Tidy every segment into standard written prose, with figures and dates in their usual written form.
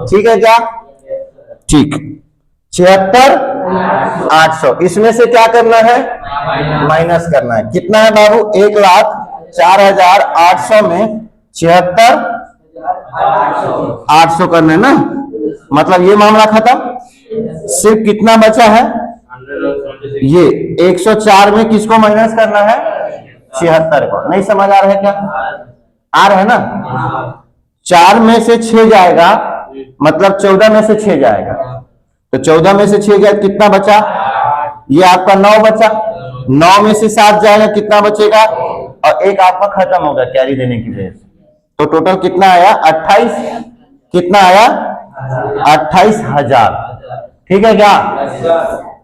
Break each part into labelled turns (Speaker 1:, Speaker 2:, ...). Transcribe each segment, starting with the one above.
Speaker 1: ठीक है क्या? ठीक, 76,800 इसमें से क्या करना है? माइनस करना है। कितना है बाबू? 1,04,800 में 76,800 करना है ना, मतलब ये मामला खत्म। सिर्फ कितना बचा है? ये 104 में किसको माइनस करना है? 76 को। नहीं समझ आ रहा है क्या? आ रहा है ना? 4 में से 6 जाएगा, मतलब 14 में से 6 जाएगा, तो 14 में से 6 गया, कितना बचा? ये आपका 9 बचा। 9 में से 7 जाएगा, कितना बचेगा? और एक आपका खत्म होगा कैरी देने की वजह से। तो टोटल कितना आया? 28। कितना आया? 28,000। ठीक है क्या?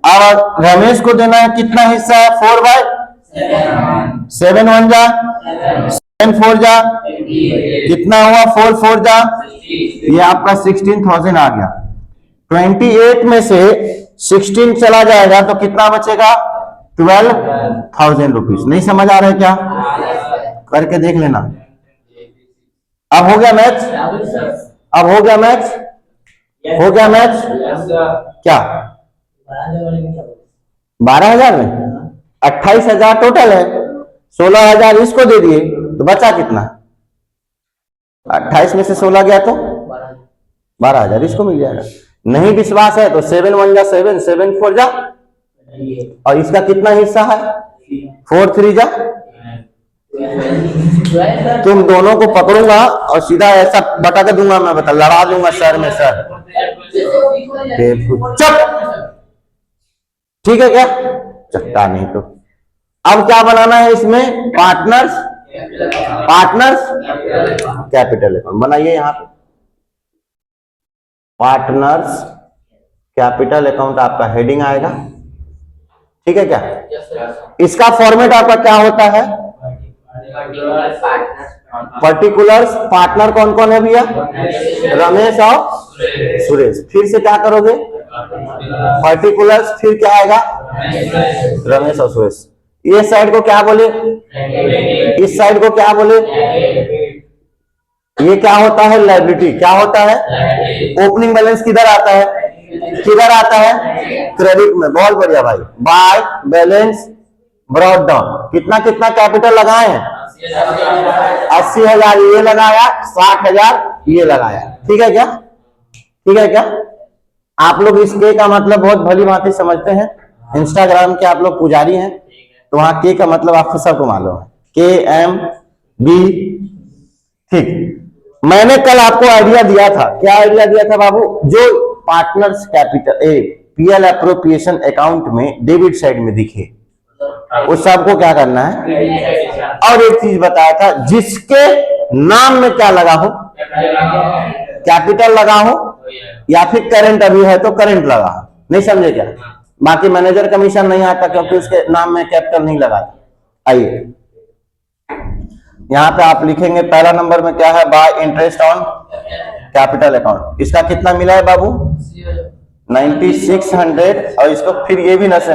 Speaker 1: अब रमेश को देना है कितना हिस्सा है? 4/7 1 जा, 7 4 जा, कितना हुआ? 4 4 जा, ये आपका 16,000 आ गया। 28 में से 16 चला जाएगा तो कितना बचेगा? 12,000 रुपीज। नहीं समझ आ रहा है क्या? करके देख लेना। अब हो गया मैच? अब हो गया मैच? हो गया मैच? क्या 12,000 में 28,000 टोटल है, 16,000 इसको दे दिए तो बचा कितना? 28 में से 16 गया तो 12,000 इसको मिल जाएगा। नहीं विश्वास है तो 7 1 जा 7, 7 4 जा, और इसका कितना हिस्सा है? 4 3 जा। तुम दोनों को पकड़ूंगा और सीधा ऐसा बता के दूंगा, मैं बता लड़ा दूंगा सर में सर। चुप, ठीक है क्या? चट्टा नहीं तो। अब क्या बनाना है इसमें? पार्टनर्स कैपिटल अकाउंट बनाइए। यहाँ पे पार्टनर्स कैपिटल अकाउंट आपका हेडिंग आएगा। ठीक है क्या? इसका फॉर्मेट आपका क्या होता है? पर्टिकुलर्स। पार्टनर कौन कौन है भैया? रमेश और सुरेश। फिर से क्या करोगे? पर्टिकुलर्स, फिर क्या आएगा? रमेश और सुरेश। ये साइड को क्या बोले? इस साइड को क्या बोले? ये क्या होता है? लायबिलिटी। क्या होता है? ओपनिंग बैलेंस किधर आता है? किधर आता है? क्रेडिट में। बहुत बढ़िया भाई। By balance brought down. कितना कितना कैपिटल लगाए हैं? 80,000 ये लगाया, 60,000 ये लगाया। ठीक है क्या? ठीक है क्या? आप लोग इस के का मतलब बहुत भली भांति समझते हैं। इंस्टाग्राम के आप लोग पुजारी हैं, तो वहां के का मतलब आपको सबको मालूम है। KMB। ठीक, मैंने कल आपको आइडिया दिया था। क्या आइडिया दिया था बाबू? जो partners capital PL appropriation account में डेबिट साइड में दिखे, उस सबको क्या करना है? और एक चीज बताया था, जिसके नाम में क्या लगा हो, कैपिटल लगा हो, या फिर करंट अभी है तो करंट लगा हो। नहीं समझे क्या? बाकी मैनेजर कमीशन नहीं आता क्योंकि उसके नाम में कैपिटल नहीं लगा। आइए यहां पे आप लिखेंगे पहला नंबर में क्या है? Bye interest on capital account. इसका कितना मिला है बाबू? 9600। और इसको फिर ये भी नशे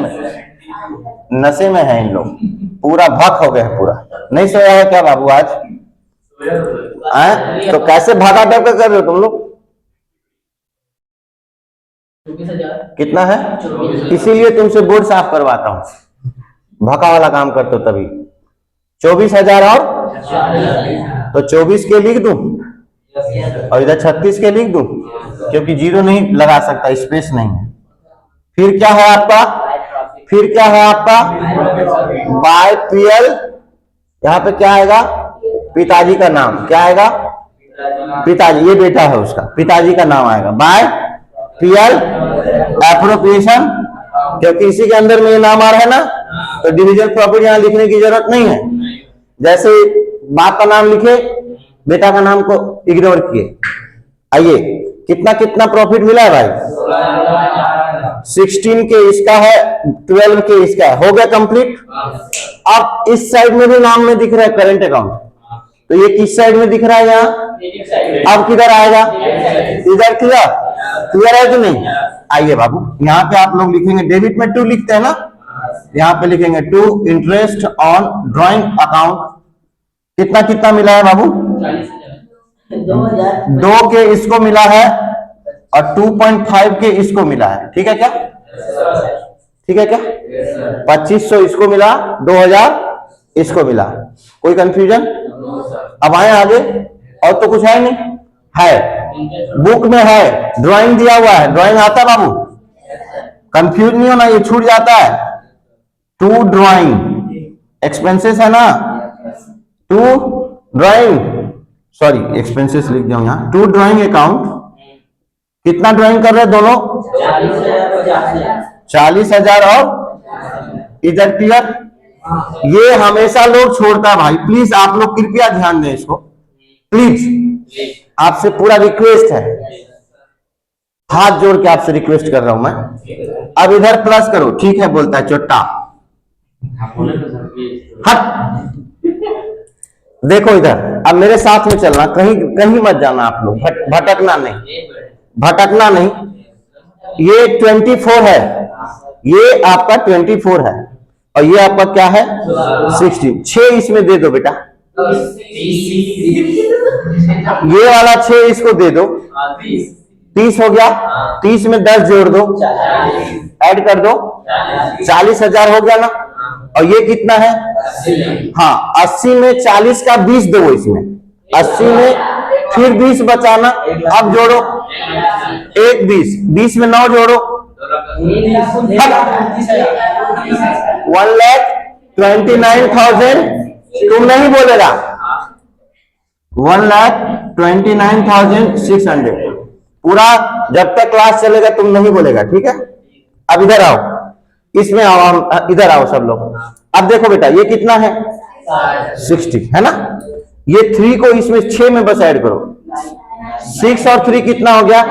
Speaker 1: में है इन लोग, पूरा भक हो गए हैं पूरा। नहीं सोया है क्या बाबू आज? तो कैसे भागा दब कर रहे हो तुम लोग? कितना है? इसीलिए तुमसे बोर्ड साफ करवाता हूं, भका वाला काम करते हो तभी। 24,000 और तो 24 के लिख दूं और इधर 36 के लिख दूं, क्योंकि जीरो नहीं लगा सकता, स्पेस नहीं है। फिर क्या है आपका? फिर क्या है आपका? Bye PL। यहां पे क्या आएगा? पिताजी का नाम। क्या आएगा? पिताजी। ये बेटा है उसका, पिताजी का नाम आएगा। बाय PL एप्रोप्रिएशन, क्योंकि इसी के अंदर में ये नाम आ रहा है ना, तो डिविजन प्रॉपर्टी यहां लिखने की जरूरत नहीं है। जैसे बाप का नाम लिखे, बेटा का नाम को इग्नोर किए। आइए कितना कितना प्रॉफिट मिला है भाई? 16 के इसका है, 12 के इसका है। हो गया कंप्लीट। अब इस साइड में भी नाम में दिख रहा है करंट अकाउंट, तो ये किस साइड में दिख रहा है? यहाँ। अब किधर आएगा? इधर। क्लियर है कि नहीं? आइए बाबू, यहाँ पे आप लोग लिखेंगे, डेबिट में 2 लिखते हैं ना, यहाँ पे लिखेंगे 2 इंटरेस्ट ऑन ड्रॉइंग अकाउंट। कितना कितना मिला है बाबू? 2 के इसको मिला है और 2.5 के इसको मिला है। ठीक है क्या? ठीक है क्या? 2500 इसको मिला, 2000 इसको मिला। कोई कंफ्यूजन? अब आए आगे। और तो कुछ है नहीं, है बुक में है, ड्राइंग दिया हुआ है। ड्राइंग आता बाबू? कंफ्यूज नहीं होना, ये छूट जाता है। टू ड्राइंग एक्सपेंसेस है ना, टू ड्राइंग, सॉरी एक्सपेंसेस लिख जाऊं यहां। टू ड्राइंग अकाउंट, कितना ड्राइंग कर रहे हैं दोनों? 40,000 और इधर क्लियर। ये हमेशा लोग छोड़ता भाई, प्लीज आप लोग कृपया ध्यान दें इसको, प्लीज आपसे पूरा रिक्वेस्ट है, हाथ जोड़ के आपसे रिक्वेस्ट कर रहा हूं मैं। अब इधर प्लस करो, ठीक है बोलता है चोट्टा। हट, देखो इधर, अब मेरे साथ में चलना, कहीं कहीं मत जाना आप लोग, भटकना नहीं, भटकना नहीं। ये 24 है, ये आपका 24 है और ये आपका क्या है 16। 6 इसमें दे दो बेटा, ये वाला 6 इसको दे दो, 30 हो गया। 30 में 10 जोड़ दो, ऐड कर दो, 40,000 हो गया ना। और ये कितना है? हाँ 80 में 40 का 20 दो इसमें, 80 में फिर 20 बचाना। अब जोड़ो, एक 20, 20 में 9 जोड़ो, 1,29,000। तुम नहीं बोलेगा, 1,29,600 पूरा। जब तक क्लास चलेगा तुम नहीं बोलेगा, ठीक है? अब इधर आओ, इसमें आओ, इधर आओ सब लोग। अब देखो बेटा ये कितना है 60 है ना। ये 3 को इसमें 6 में बस ऐड करो, 6 और 3 कितना हो गया?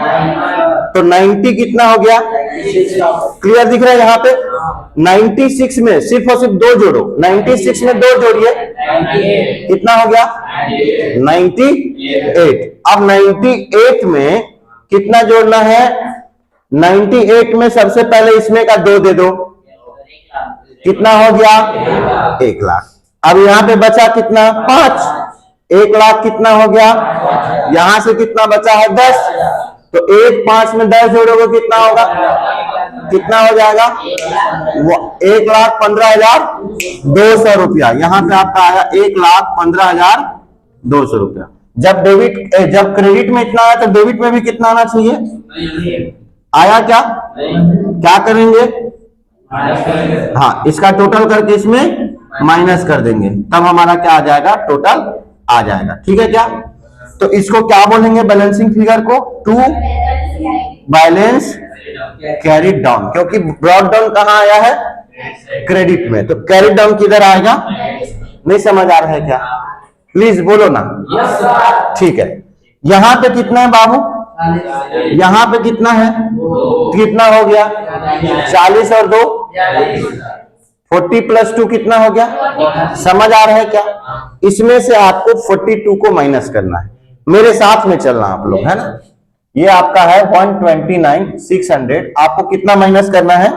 Speaker 1: तो 90 कितना हो गया? क्लियर दिख रहा है यहाँ पे? 96 में सिर्फ और सिर्फ 2 जोड़ो, 96 में 2 जोड़िए, कितना हो गया? 98। अब 98 में कितना जोड़ना है? 98 में सबसे पहले इसमें का 2 दे दो, कितना हो गया? 1 लाख। अब यहाँ पे बचा कितना? 5। 1 लाख कितना हो गया? यहां से कितना बचा है? 10। तो 1 5 में 10 जोड़ोगे कितना होगा? कितना हो जाएगा? 1,15,200 रुपया। यहाँ पे आपका आया 1,15,200 रुपया। जब जब क्रेडिट में इतना आया तो डेबिट में भी कितना आना चाहिए? आया क्या? क्या करेंगे? हाँ इसका टोटल करके इसमें माइनस कर देंगे, तब हमारा क्या आ जाएगा? टोटल आ जाएगा। ठीक है क्या? तो इसको क्या बोलेंगे बैलेंसिंग फिगर को? टू बैलेंस कैरिड डाउन, क्योंकि ब्रॉड डाउन कहां आया है? क्रेडिट में। तो कैरिड डाउन किधर आएगा? नहीं समझ आ रहा है क्या? प्लीज बोलो ना। ठीक है। यहां पे कितना है बाबू? यहां पे कितना है? कितना हो गया? 40 और 2 40 + 2 कितना हो गया? समझ आ रहा है क्या? इसमें से आपको 42 को माइनस करना है। मेरे साथ में चलना आप लोग, है ना। ये आपका है 129,600। आपको कितना माइनस करना है?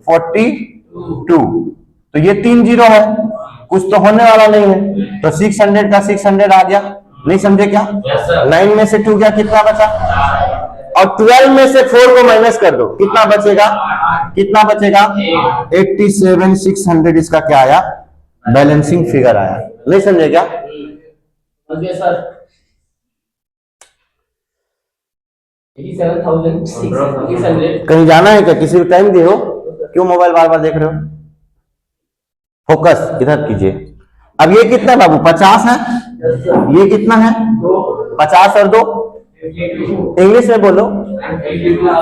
Speaker 1: 42। तो ये 3 0 है, कुछ तो होने वाला नहीं है। तो 600 का 600 आ गया। नहीं समझे क्या? 9 में से 2 गया, कितना बचा? और 12 में से 4 को माइनस कर दो, कितना बचेगा? कितना बचेगा? 87,600 इसका क्या आया? बैलेंसिंग फिगर आया। नहीं समझे क्या?
Speaker 2: सर 87,600।
Speaker 1: कहीं जाना है क्या? किसी को टाइम दे हो? क्यों मोबाइल बार बार देख रहे हो? फोकस इधर कीजिए। अब ये कितना है बाबू? 50 है। ये कितना है? 50 और 2 इंग्लिश में बोलो।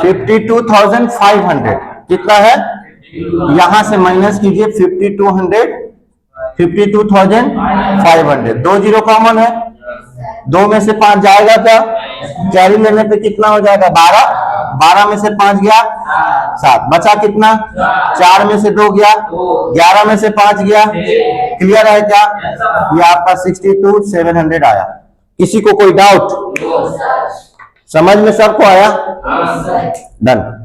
Speaker 1: 52,500 कितना है? यहां से माइनस कीजिए 52,500। 2 0 कॉमन है, 2 में से 5 जाएगा क्या? कैरी लेने पे कितना हो जाएगा? 12। 12 में से 5 गया 7, बचा कितना? 4 में से 2 गया, 11 में से 5 गया। क्लियर है क्या? ये आपका 62,700 आया। किसी को कोई डाउट? समझ में सबको आया? डन।